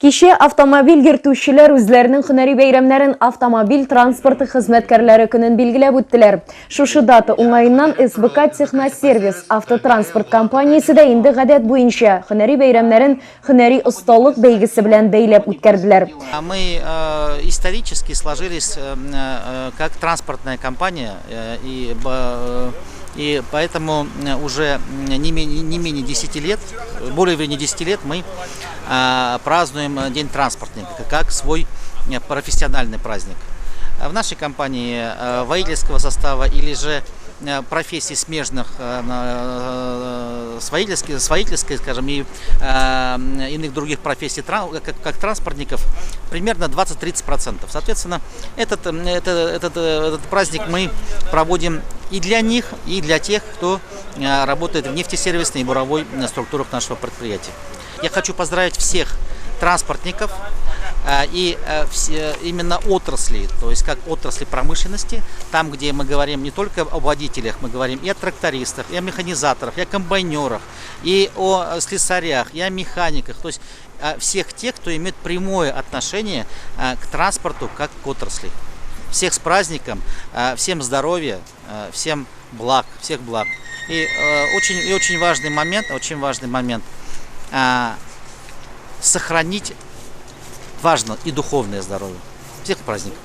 Кеше автомобиль йөртүчеләр үзләренең һөнәри бәйрәмнәрен автомобиль транспорты хезмәткәрләре көнен билгеләп үттеләр. Шушы дата уңаеннан СБК Техносервис автотранспорт компаниясе дә инде гадәт буенча һөнәри бәйрәмнәрен һөнәри осталык бәйгесе белән бәйләп үткәрделәр. Мы исторически сложились как транспортная компания, и поэтому уже не менее 10 лет, более 10 лет мы празднуем День транспортника как свой профессиональный праздник. В нашей компании водительского состава или же профессий смежных с водительской, скажем, и иных других профессий, как транспортников, примерно 20-30%. Соответственно, этот праздник мы проводим и для них, и для тех, кто работает в нефтесервисной и буровой структурах нашего предприятия. Я хочу поздравить всех транспортников и именно отрасли, то есть как отрасли промышленности, там, где мы говорим не только о водителях, мы говорим и о трактористах, и о механизаторах, и о комбайнерах, и о слесарях, и о механиках, то есть всех тех, кто имеет прямое отношение к транспорту как к отрасли. Всех с праздником, всем здоровья, всем благ, всех благ. И очень важный момент сохранить важно и духовное здоровье. Всех праздников.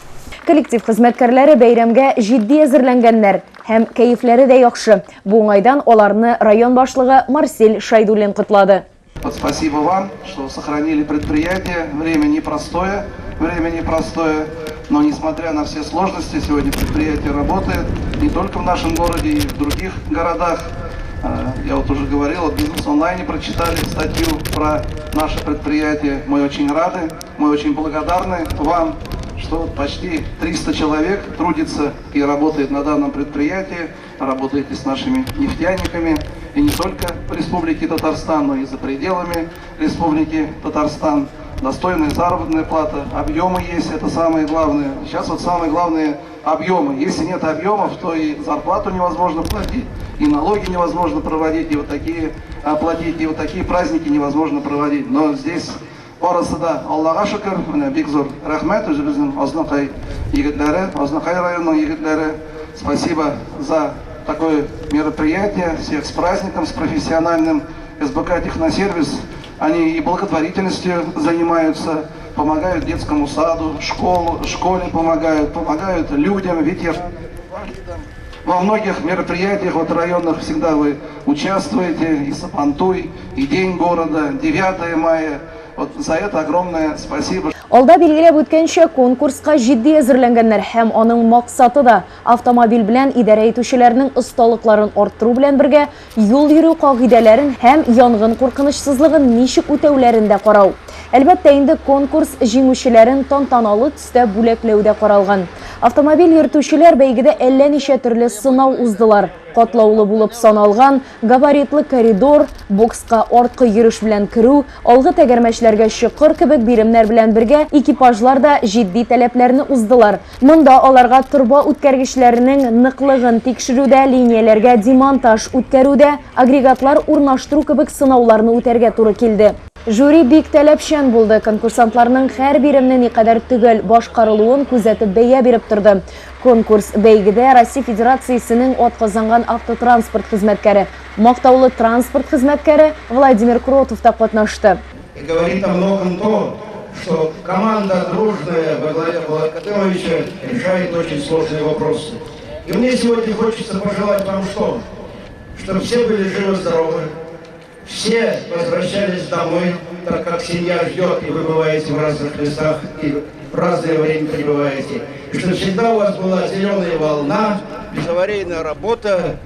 Коллектив хезмәткәрләре бәйрәмгә җитди әзерләнгәннәр һәм кәефләре дә яхшы. Бу уңайдан аларны район башлыгы Марсель Шайдуллин котлады. Спасибо вам, что сохранили предприятие. Время непростое, но несмотря на все сложности, сегодня предприятие работает не только в нашем городе, и в других городах. Я вот уже говорил, от Бизнес Онлайне прочитали статью про наше предприятие. Мы очень рады, мы очень благодарны вам, что почти 300 человек трудится и работает на данном предприятии, работаете с нашими нефтяниками, и не только в Республике Татарстан, но и за пределами Республики Татарстан. Достойная заработная плата, объемы есть, это самое главное. Сейчас вот самое главное объемы. Если нет объемов, то и зарплату невозможно платить, и налоги невозможно проводить, и вот такие праздники невозможно проводить. Но здесь орасыда Аллаха шүкір, бик зур рәхмәт үзебезнең Азнакай егетләре, Азнакай районының егетләре. Спасибо за такое мероприятие, всех с праздником, с профессиональным. СБК Техносервис, они и благотворительностью занимаются, помогают детскому саду, школе помогают людям, ветеранам. Во многих мероприятиях вот районных всегда вы участвуете, и Сапантуй, и День города, 9 мая. Вот за это огромное спасибо. Алда билгеләп үткәнчә конкурска җитди әзерләнгәннәр һәм аның максаты да автомобиль белән идарә итүчеләрнең осталыкларын арттыру белән бергә юл йөрү кагыйдәләрен һәм янгын куркынычсызлыгын ничек үтәүләрен дә карау. Әлбәттә инде конкурс җиңүчеләрен тантаналы төстә бүләкләүдә каралган. Автомобиль йөртүчеләр бәйгедә әллә ничә төрле сынау уздылар. Катлаулы булып саналган габаритлы коридор, бокска арткы йөреш белән керү, алгы тәгәрмәчләргә чокыр кебек биремнәр белән бергә экипажлар да җитди таләпләрне уздылар. Монда аларга торба үткәргечләренең ныклыгын тикшерүдә, линияләргә демонтаж үткәрүдә, агрегатлар урнаштыру кебек сынауларны үтәргә туры килде. Жюри бик таләпчән булды. Конкурсантларның һәр биремне никадәр төгәл башкарылуын күзәтеп бәя биреп торды. Конкурс бәйгедә Россия Федерациясенең атказанган автотранспорт хезмәткәре, мактаулы транспорт хезмәткәре Владимир Кротов та катнашты. Говорит о многом то, что команда дружная во главе Володимировича решает очень сложные вопросы. И мне сегодня хочется пожелать вам что? Чтобы все были живы-здоровы, все возвращались домой, так как семья ждет, и вы бываете в разных местах, и в разное время пребываете. И чтобы всегда у вас была зеленая волна, безаварийная работа.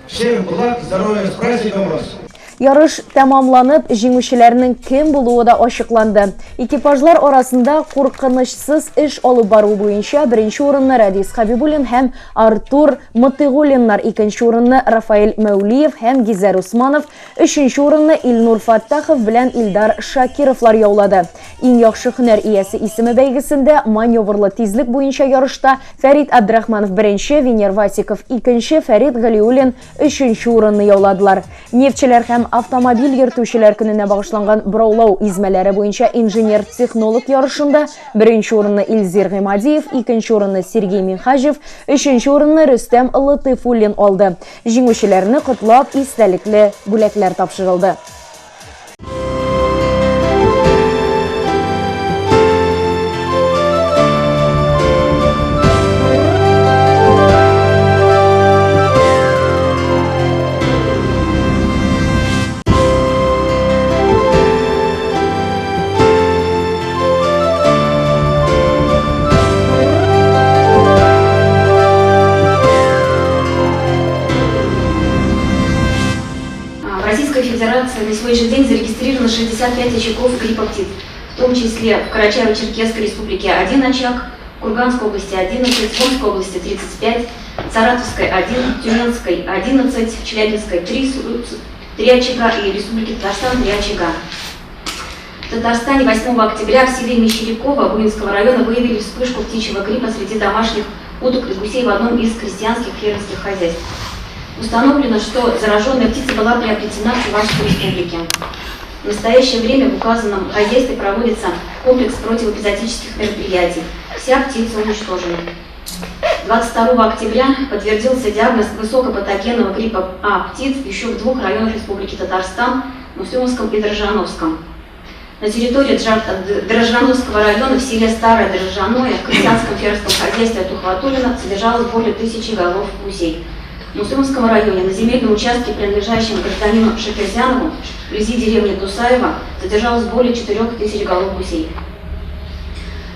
Всех благ, здоровья, с праздником вас! Ярыш тәмамланып, җиңүчеләрнең кем булуы да ачыкланды. Экипажлар арасында куркынычсыз эш алып бару буенча беренче урынны Радис Хабибуллин һәм Артур Мотыгуллиннар, икенче урынны Рафаэль Мәүлиев һәм Гизәр Усманов, өченче урынны Илнур Фаттахов белән Илдар Шакировлар яулады. Иң яхшы һөнәр иясе исеме бәйгесендә маневрлы тизлек буенча ярышта Фәрит Абдрахманов беренче, Венер Васиков икенче, Фәрит Галиуллин өченче урынны яуладылар. Нефтчеләр һәм автомобиль йөртүчеләр көненә багышланган бораулау измәләре буенча инженер-технолог ярышында беренче урынны Илзир Гыймадиев, икенче урынны Сергей Минхажев, өченче урынны Рөстәм Латыйфуллин алды. Җиңүчеләрне котлап истәлекле бүләкләр тапшырылды. В Российской Федерации на сегодняшний день зарегистрировано 65 очагов гриппа птиц, в том числе в Карачаево-Черкесской республике 1 очаг, в Курганской области 11, в Омской области 35, в Саратовской 1, в Тюменской 11, в Челябинской 3 очага и в Республике Татарстан 3 очага. В Татарстане 8 октября в селе Мещеряково Буинского района выявили вспышку птичьего гриппа среди домашних уток и гусей в одном из крестьянских фермерских хозяйств. Установлено, что зараженная птица была приобретена в Чувашской республике. В настоящее время в указанном хозяйстве проводится комплекс противоэпизоотических мероприятий. Вся птица уничтожена. 22 октября подтвердился диагноз высокопатогенного гриппа А птиц еще в 2 районах Республики Татарстан, Мусюмовском и Дрожжановском. На территории Дрожжановского района в селе Старое Дрожжаное в крестьянском фермерском хозяйстве Тухватулина содержалось более 1000 голов гусей. В Мусюмовском районе на земельном участке, принадлежащем гражданину Шакерзянову, вблизи деревни Тусаева, содержалось более 4000 голов гусей.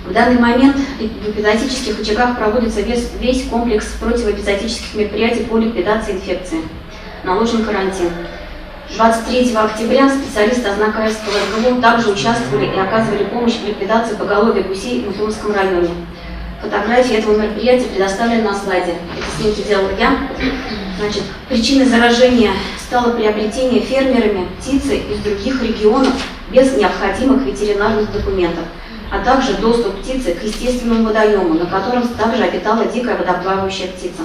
В данный момент в эпизоотических очагах проводится весь комплекс противоэпизоотических мероприятий по ликвидации инфекции. Наложен карантин. 23 октября специалисты Азнакаевского РГУ также участвовали и оказывали помощь в ликвидации поголовья гусей в Мусюмовском районе. Фотографии этого мероприятия предоставлены на слайде. Это снимки делала я. Значит, причиной заражения стало приобретение фермерами птицы из других регионов без необходимых ветеринарных документов, а также доступ птицы к естественному водоему, на котором также обитала дикая водоплавающая птица.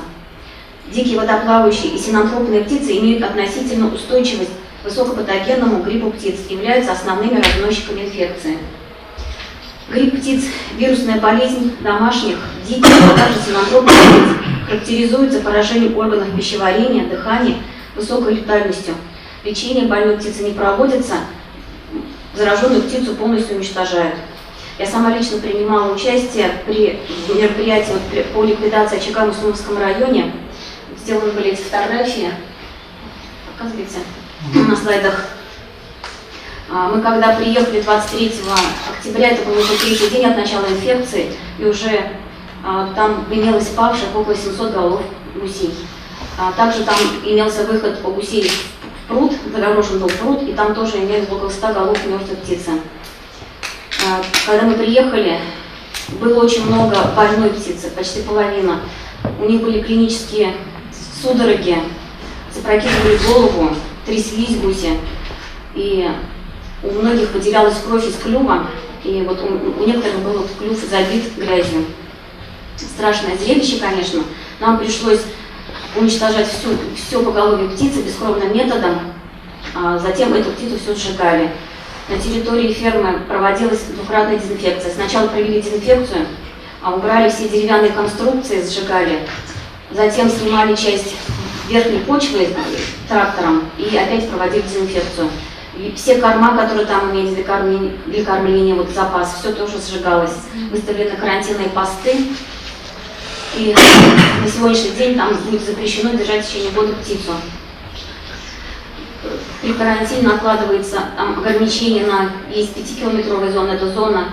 Дикие водоплавающие и синантропные птицы имеют относительно устойчивость к высокопатогенному гриппу птиц, являются основными разносчиками инфекции. Грипп птиц – вирусная болезнь домашних, диких, а также синантропных птиц, характеризуется поражением органов пищеварения, дыхания, высокой летальностью. Лечение больной птицы не проводится, зараженную птицу полностью уничтожают. Я сама лично принимала участие при мероприятии по ликвидации очага в Мусюмовском районе. Сделаны были эти фотографии. Показывайте на слайдах. Мы когда приехали 23 октября, это был уже 3-й день от начала инфекции, и уже там имелось павших около 700 голов гусей. Также там имелся выход по гусей в пруд, загорожен был пруд, и там тоже имелось около 100 голов мертвой птицы. Когда мы приехали, было очень много больной птицы, почти половина. У них были клинические судороги, запрокидывали голову, тряслись гуси. И у многих выделялась кровь из клюва, и вот у некоторых был клюв забит грязью. Страшное зрелище, конечно. Нам пришлось уничтожать все поголовье птицы бескровным методом, затем эту птицу все сжигали. На территории фермы проводилась двукратная дезинфекция. Сначала провели дезинфекцию, убрали все деревянные конструкции, сжигали. Затем снимали часть верхней почвы трактором и опять проводили дезинфекцию. И все корма, которые там имелись для кормления, вот запас, все тоже сжигалось. Выставлены карантинные посты. И на сегодняшний день там будет запрещено держать в течение года птицу. При карантине накладывается ограничение на есть 5-километровая зона, это зона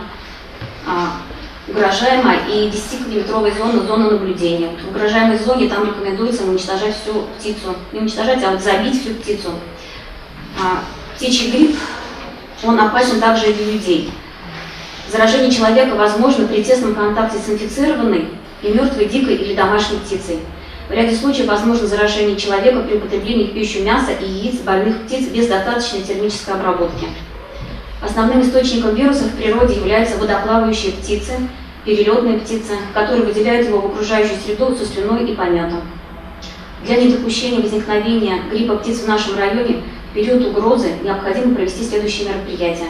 угрожаемая, и 10-километровая зона наблюдения. В угрожаемой зоне там рекомендуется уничтожать всю птицу. Не уничтожать, а вот забить всю птицу. Птичий грипп, он опасен также и для людей. Заражение человека возможно при тесном контакте с инфицированной и мертвой дикой или домашней птицей. В ряде случаев возможно заражение человека при употреблении в пищу мяса и яиц больных птиц без достаточной термической обработки. Основным источником вирусов в природе являются водоплавающие птицы, перелетные птицы, которые выделяют его в окружающую среду со слюной и пометом. Для недопущения возникновения гриппа птиц в нашем районе В период угрозы необходимо провести следующие мероприятия.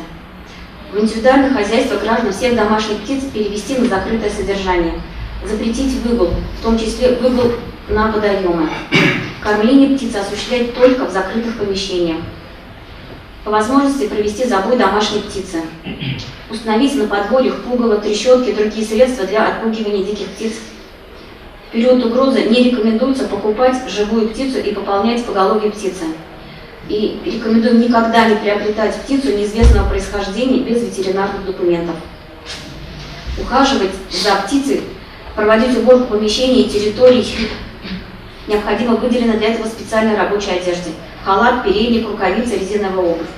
В индивидуальное хозяйство граждан всех домашних птиц перевести на закрытое содержание. Запретить выгул, в том числе выгул на водоемы. Кормление птиц осуществлять только в закрытых помещениях. По возможности провести забой домашней птицы. Установить на подворьях пугало, трещотки и другие средства для отпугивания диких птиц. В период угрозы не рекомендуется покупать живую птицу и пополнять поголовье птицы. И рекомендуем никогда не приобретать птицу неизвестного происхождения без ветеринарных документов. Ухаживать за птицей, проводить уборку помещений и территорий. Необходимо выделено для этого специальной рабочей одежде. Халат, передник, рукавицы, резиновая обувь.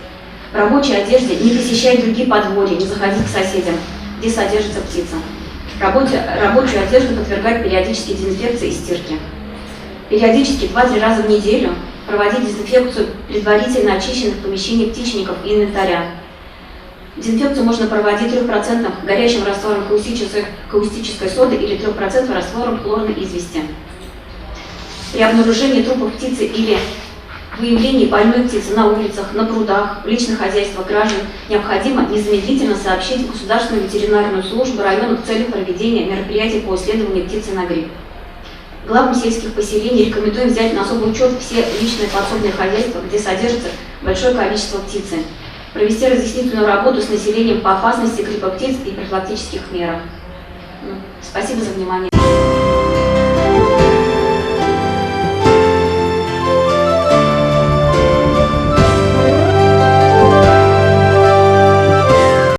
В рабочей одежде не посещать другие подворья, не заходить к соседям, где содержится птица. Рабочую одежду подвергать периодической дезинфекции и стирке. Периодически 2-3 раза в неделю проводить дезинфекцию предварительно очищенных помещений птичников и инвентаря. Дезинфекцию можно проводить 3% горячим раствором каустической соды или 3% раствором хлорной извести. При обнаружении трупов птицы или выявлении больной птицы на улицах, на прудах, в личных хозяйствах граждан необходимо незамедлительно сообщить в Государственную ветеринарную службу района в целях проведения мероприятий по исследованию птицы на грипп. Главам сельских поселений рекомендуем взять на особый учет все личные подсобные хозяйства, где содержится большое количество птицы. Провести разъяснительную работу с населением по опасности гриппа птиц и профилактических мерах. Спасибо за внимание.